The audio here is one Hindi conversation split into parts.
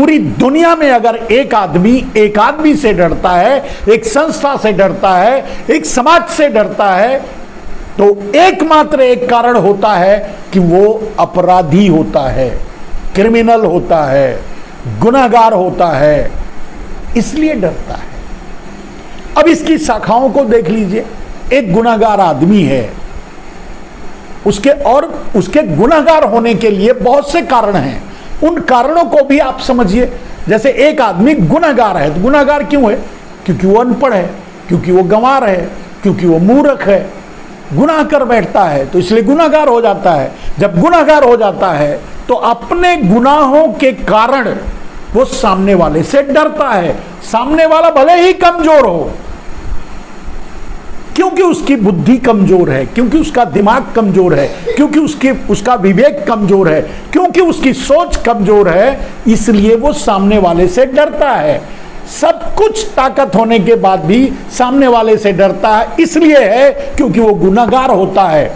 पूरी दुनिया में अगर एक आदमी से डरता है, एक संस्था से डरता है, एक समाज से डरता है, तो एकमात्र एक कारण होता है कि वो अपराधी होता है, क्रिमिनल होता है, गुनाहगार होता है, इसलिए डरता है। अब इसकी शाखाओं को देख लीजिए। एक गुनाहगार आदमी है, उसके गुनाहगार होने के लिए बहुत से कारण हैं। उन कारणों को भी आप समझिए। जैसे एक आदमी गुनाहगार है, तो गुनाहगार क्यों है? क्योंकि वो अनपढ़ है, क्योंकि वो गंवार है, क्योंकि वो मूर्ख है, गुनाह कर बैठता है, तो इसलिए गुनाहगार हो जाता है। जब गुनाहगार हो जाता है तो अपने गुनाहों के कारण वो सामने वाले से डरता है। सामने वाला भले ही कमजोर हो, क्योंकि उसकी बुद्धि कमजोर है, क्योंकि उसका दिमाग कमजोर है, क्योंकि उसका विवेक कमजोर है, क्योंकि उसकी सोच कमजोर है, इसलिए वो सामने वाले से डरता है। सब कुछ ताकत होने के बाद भी सामने वाले से डरता है, इसलिए है क्योंकि वो गुनाहगार होता है।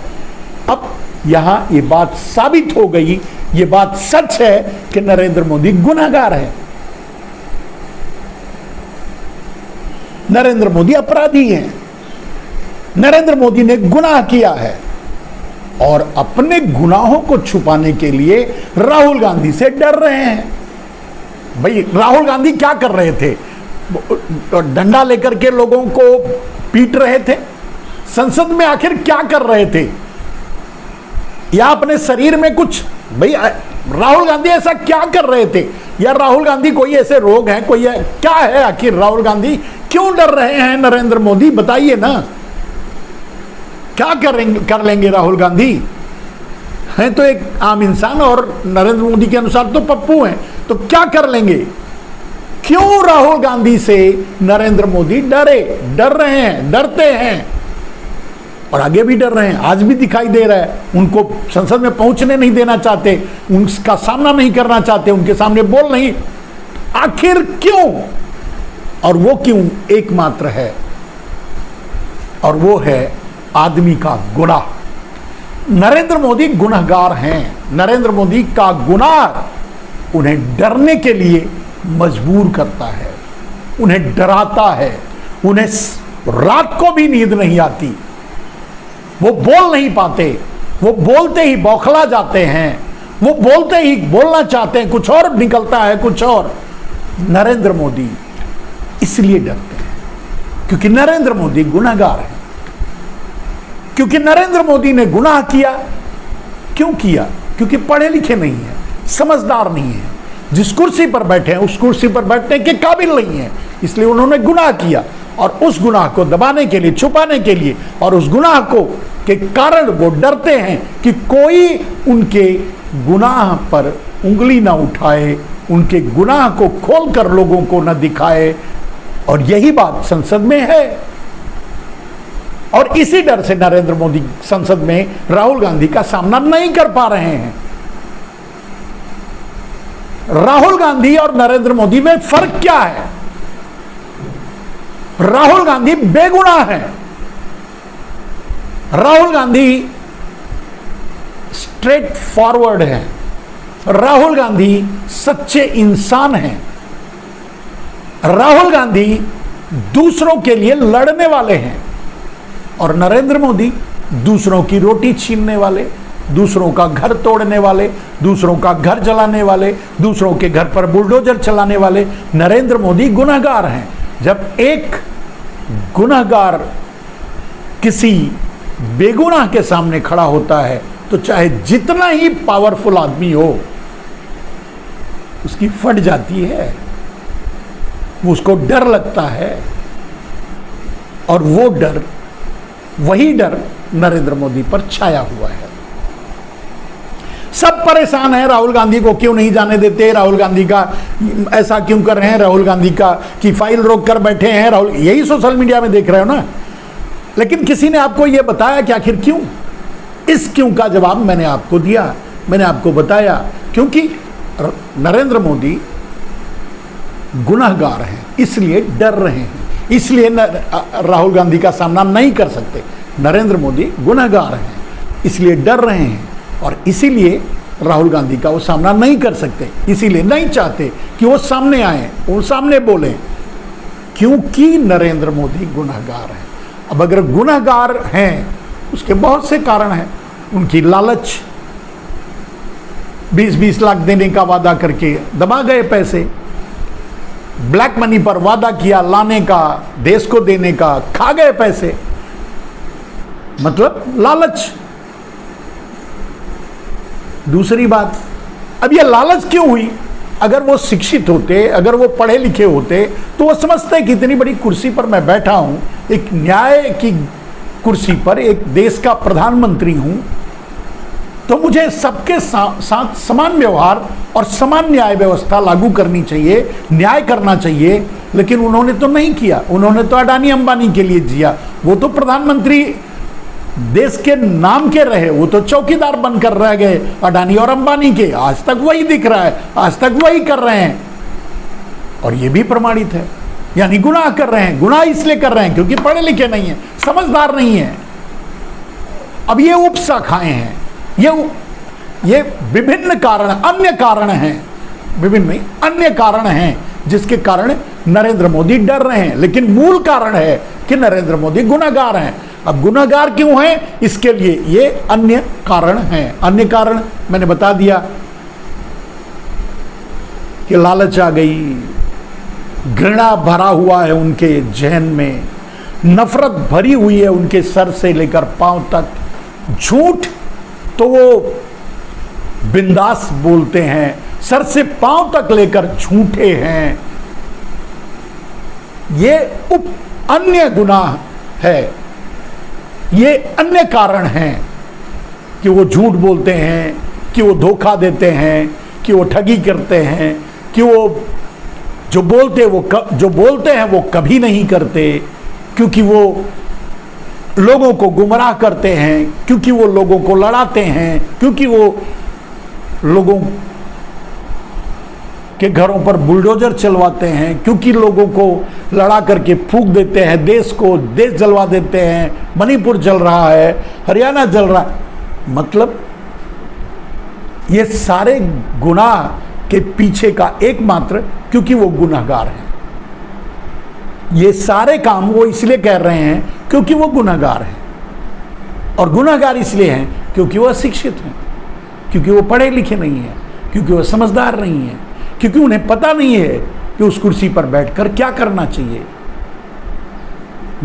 अब यहां ये बात साबित हो गई, ये बात सच है कि नरेंद्र मोदी गुनाहगार है, नरेंद्र मोदी अपराधी हैं, नरेंद्र मोदी ने गुनाह किया है। और अपने गुनाहों को छुपाने के लिए राहुल गांधी से डर रहे हैं। भाई राहुल गांधी क्या कर रहे थे? डंडा लेकर के लोगों को पीट रहे थे। संसद में आखिर क्या कर रहे थे? या अपने शरीर में कुछ, भाई राहुल गांधी ऐसा क्या कर रहे थे? या राहुल गांधी कोई ऐसे रोग है, कोई क्या है आखिर? राहुल गांधी क्यों डर रहे हैं नरेंद्र मोदी? बताइए ना, क्या कर लेंगे राहुल गांधी? हैं तो एक आम इंसान और नरेंद्र मोदी के अनुसार तो पप्पू हैं, तो क्या कर लेंगे? क्यों राहुल गांधी से नरेंद्र मोदी डर रहे हैं, डरते हैं और आगे भी डर रहे हैं। आज भी दिखाई दे रहा है, उनको संसद में पहुंचने नहीं देना चाहते, उनका सामना नहीं करना चाहते, उनके सामने बोल नहीं। आखिर क्यों? और वो क्यों एकमात्र है, और वो है आदमी का गुनाह। नरेंद्र मोदी गुनहगार हैं। नरेंद्र मोदी का गुनाह उन्हें डरने के लिए मजबूर करता है, उन्हें डराता है, उन्हें रात को भी नींद नहीं आती, वो बोल नहीं पाते, वो बोलते ही बौखला जाते हैं, वो बोलते ही बोलना चाहते हैं, कुछ और निकलता है कुछ और। नरेंद्र मोदी इसलिए डरते हैं क्योंकि नरेंद्र मोदी गुनहगार है, क्योंकि नरेंद्र मोदी ने गुनाह किया। क्यों किया? क्योंकि पढ़े लिखे नहीं है, समझदार नहीं है, जिस कुर्सी पर बैठे हैं उस कुर्सी पर बैठने के काबिल नहीं है, इसलिए उन्होंने गुनाह किया। और उस गुनाह को दबाने के लिए, छुपाने के लिए, और उस गुनाह को के कारण वो डरते हैं कि कोई उनके गुनाह पर उंगली ना उठाए, उनके गुनाह को खोलकर लोगों को न दिखाए। और यही बात संसद में है, और इसी डर से नरेंद्र मोदी संसद में राहुल गांधी का सामना नहीं कर पा रहे हैं। राहुल गांधी और नरेंद्र मोदी में फर्क क्या है? राहुल गांधी बेगुनाह है, राहुल गांधी स्ट्रेट फॉरवर्ड है, राहुल गांधी सच्चे इंसान हैं, राहुल गांधी दूसरों के लिए लड़ने वाले हैं। और नरेंद्र मोदी दूसरों की रोटी छीनने वाले, दूसरों का घर तोड़ने वाले, दूसरों का घर जलाने वाले, दूसरों के घर पर बुलडोजर चलाने वाले नरेंद्र मोदी गुनहगार हैं। जब एक गुनहगार किसी बेगुनाह के सामने खड़ा होता है तो चाहे जितना ही पावरफुल आदमी हो, उसकी फट जाती है, उसको डर लगता है। और वो डर, वही डर नरेंद्र मोदी पर छाया हुआ है। सब परेशान है, राहुल गांधी को क्यों नहीं जाने देते, राहुल गांधी का ऐसा क्यों कर रहे हैं, राहुल गांधी का की फाइल रोक कर बैठे हैं राहुल, यही सोशल मीडिया में देख रहे हो ना। लेकिन किसी ने आपको यह बताया कि आखिर क्यों? इस क्यों का जवाब मैंने आपको दिया, मैंने आपको बताया। क्योंकि नरेंद्र मोदी गुनहगार हैं, इसलिए डर रहे हैं, इसलिए राहुल गांधी का सामना नहीं कर सकते। नरेंद्र मोदी गुनहगार हैं, इसलिए डर रहे हैं, और इसीलिए राहुल गांधी का वो सामना नहीं कर सकते, इसीलिए नहीं चाहते कि वो सामने आए, वो सामने बोलें, क्योंकि नरेंद्र मोदी गुनहगार हैं। अब अगर गुनहगार हैं, उसके बहुत से कारण हैं। उनकी लालच, 20-20 लाख देने का वादा करके दबा गए पैसे, ब्लैक मनी पर वादा किया लाने का, देश को देने का, खा गए पैसे, मतलब लालच। दूसरी बात, अब ये लालच क्यों हुई? अगर वो शिक्षित होते, अगर वो पढ़े लिखे होते, तो वो समझते कि इतनी बड़ी कुर्सी पर मैं बैठा हूं, एक न्याय की कुर्सी पर, एक देश का प्रधानमंत्री हूं, तो मुझे सबके साथ समान व्यवहार और समान न्याय व्यवस्था लागू करनी चाहिए, न्याय करना चाहिए। लेकिन उन्होंने तो नहीं किया, उन्होंने तो अडानी अंबानी के लिए जिया। वो तो प्रधानमंत्री देश के नाम के रहे, वो तो चौकीदार बनकर रह गए अडानी और अंबानी के। आज तक वही दिख रहा है, आज तक वही कर रहे हैं, और ये भी प्रमाणित है। यानी गुनाह कर रहे हैं। गुनाह इसलिए कर रहे हैं क्योंकि पढ़े लिखे नहीं है, समझदार नहीं है। अब ये उपशाखाएं हैं, ये विभिन्न कारण, अन्य कारण हैं, विभिन्न नहीं, अन्य कारण हैं जिसके कारण नरेंद्र मोदी डर रहे हैं। लेकिन मूल कारण है कि नरेंद्र मोदी गुनहगार हैं। अब गुनहगार क्यों हैं, इसके लिए ये अन्य कारण हैं। अन्य कारण मैंने बता दिया कि लालच आ गई, घृणा भरा हुआ है उनके जहन में, नफरत भरी हुई है उनके सर से लेकर पांव तक। झूठ तो वो बिंदास बोलते हैं, सर से पांव तक लेकर झूठे हैं। ये अन्य गुनाह है, ये अन्य कारण हैं कि वो झूठ बोलते हैं, कि वो धोखा देते हैं, कि वो ठगी करते हैं, कि वो जो बोलते हैं वो कभी नहीं करते, क्योंकि वो लोगों को गुमराह करते हैं, क्योंकि वो लोगों को लड़ाते हैं, क्योंकि वो लोगों के घरों पर बुलडोजर चलवाते हैं, क्योंकि लोगों को लड़ा करके फूंक देते हैं, देश जलवा देते हैं। मणिपुर जल रहा है, हरियाणा जल रहा है। मतलब ये सारे गुनाह के पीछे का एकमात्र, क्योंकि वो गुनहगार हैं। ये सारे काम वो इसलिए कर रहे हैं क्योंकि वो गुनहगार हैं, और गुनहगार इसलिए हैं क्योंकि वो अशिक्षित हैं, क्योंकि वो पढ़े लिखे नहीं हैं, क्योंकि वो समझदार नहीं हैं, क्योंकि उन्हें पता नहीं है कि उस कुर्सी पर बैठकर क्या करना चाहिए।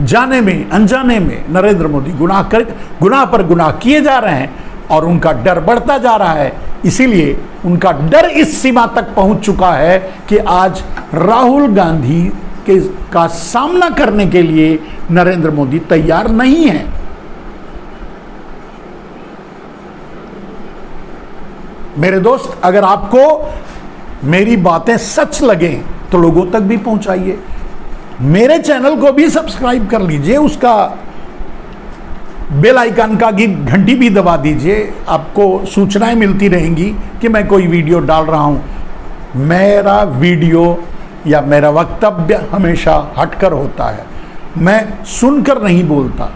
जाने में अनजाने में नरेंद्र मोदी गुनाह पर गुनाह किए जा रहे हैं, और उनका डर बढ़ता जा रहा है। इसीलिए उनका डर इस सीमा तक पहुंच चुका है कि आज राहुल गांधी का सामना करने के लिए नरेंद्र मोदी तैयार नहीं है। मेरे दोस्त, अगर आपको मेरी बातें सच लगें तो लोगों तक भी पहुंचाइए। मेरे चैनल को भी सब्सक्राइब कर लीजिए, उसका बेल आइकन का घंटी भी दबा दीजिए। आपको सूचनाएं मिलती रहेंगी कि मैं कोई वीडियो डाल रहा हूं। मेरा वीडियो या मेरा वक्तव्य हमेशा हटकर होता है। मैं सुनकर नहीं बोलता,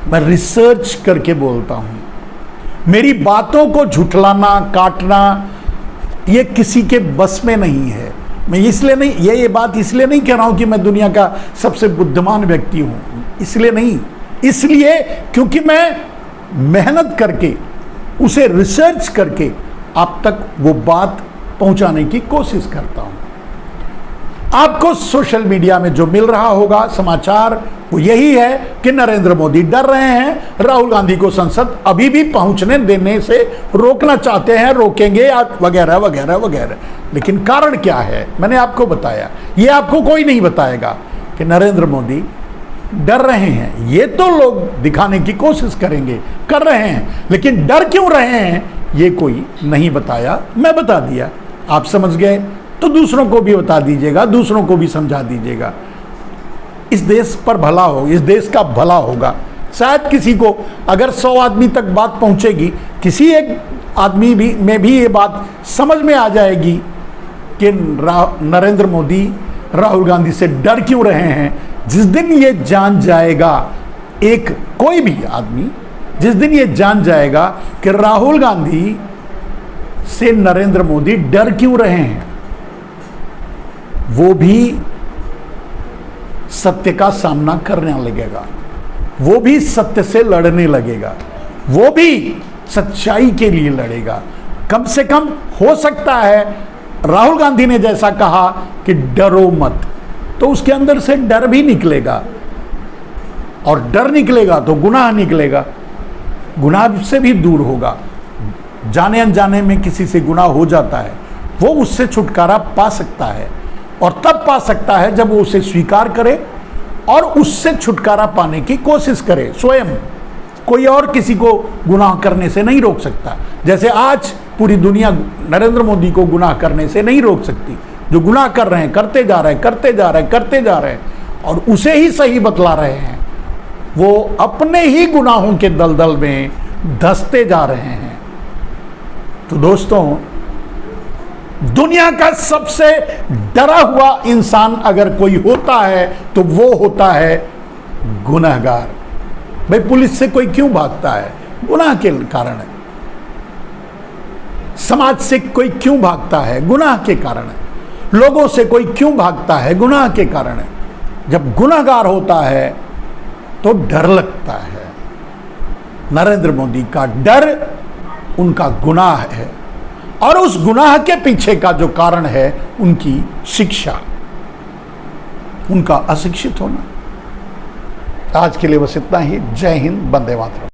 मैं रिसर्च करके बोलता हूं। मेरी बातों को झुठलाना, काटना, ये किसी के बस में नहीं है। मैं इसलिए नहीं, ये बात इसलिए नहीं कह रहा हूं कि मैं दुनिया का सबसे बुद्धिमान व्यक्ति हूं, इसलिए नहीं, इसलिए क्योंकि मैं मेहनत करके, उसे रिसर्च करके आप तक वो बात पहुंचाने की कोशिश करता हूं। आपको सोशल मीडिया में जो मिल रहा होगा समाचार, वो यही है कि नरेंद्र मोदी डर रहे हैं, राहुल गांधी को संसद अभी भी पहुंचने देने से रोकना चाहते हैं, रोकेंगे वगैरह वगैरह वगैरह। लेकिन कारण क्या है, मैंने आपको बताया। ये आपको कोई नहीं बताएगा कि नरेंद्र मोदी डर रहे हैं। ये तो लोग दिखाने की कोशिश करेंगे, कर रहे हैं, लेकिन डर क्यों रहे हैं ये कोई नहीं बताया। मैं बता दिया, आप समझ गए तो दूसरों को भी बता दीजिएगा, दूसरों को भी समझा दीजिएगा। इस देश पर भला हो, इस देश का भला होगा। शायद किसी को, अगर 100 आदमी तक बात पहुंचेगी, किसी एक आदमी में भी ये बात समझ में आ जाएगी कि नरेंद्र मोदी राहुल गांधी से डर क्यों रहे हैं। जिस दिन ये जान जाएगा, कोई भी आदमी जिस दिन ये जान जाएगा कि राहुल गांधी से नरेंद्र मोदी डर क्यों रहे हैं? वो भी सत्य का सामना करने लगेगा, वो भी सत्य से लड़ने लगेगा, वो भी सच्चाई के लिए लड़ेगा। कम से कम हो सकता है राहुल गांधी ने जैसा कहा कि डरो मत, तो उसके अंदर से डर भी निकलेगा, और डर निकलेगा तो गुनाह निकलेगा, गुनाह से भी दूर होगा। जाने अनजाने में किसी से गुनाह हो जाता है, वो उससे छुटकारा पा सकता है, और तब पा सकता है जब वो उसे स्वीकार करे और उससे छुटकारा पाने की कोशिश करे स्वयं। कोई और किसी को गुनाह करने से नहीं रोक सकता। जैसे आज पूरी दुनिया नरेंद्र मोदी को गुनाह करने से नहीं रोक सकती। जो गुनाह कर रहे हैं करते जा रहे हैं, करते जा रहे हैं, करते जा रहे हैं, और उसे ही सही बतला रहे हैं, वो अपने ही गुनाहों के दलदल में धंसते जा रहे हैं। तो दोस्तों, दुनिया का सबसे डरा हुआ इंसान अगर कोई होता है तो वो होता है गुनहगार। भाई, पुलिस से कोई क्यों भागता है? गुनाह के कारण है। समाज से कोई क्यों भागता है? गुनाह के कारण है। लोगों से कोई क्यों भागता है? गुनाह के कारण है। जब गुनहगार होता है तो डर लगता है। नरेंद्र मोदी का डर उनका गुनाह है, और उस गुनाह के पीछे का जो कारण है उनकी शिक्षा, उनका अशिक्षित होना। आज के लिए बस इतना ही। जय हिंद, वंदे मातरम।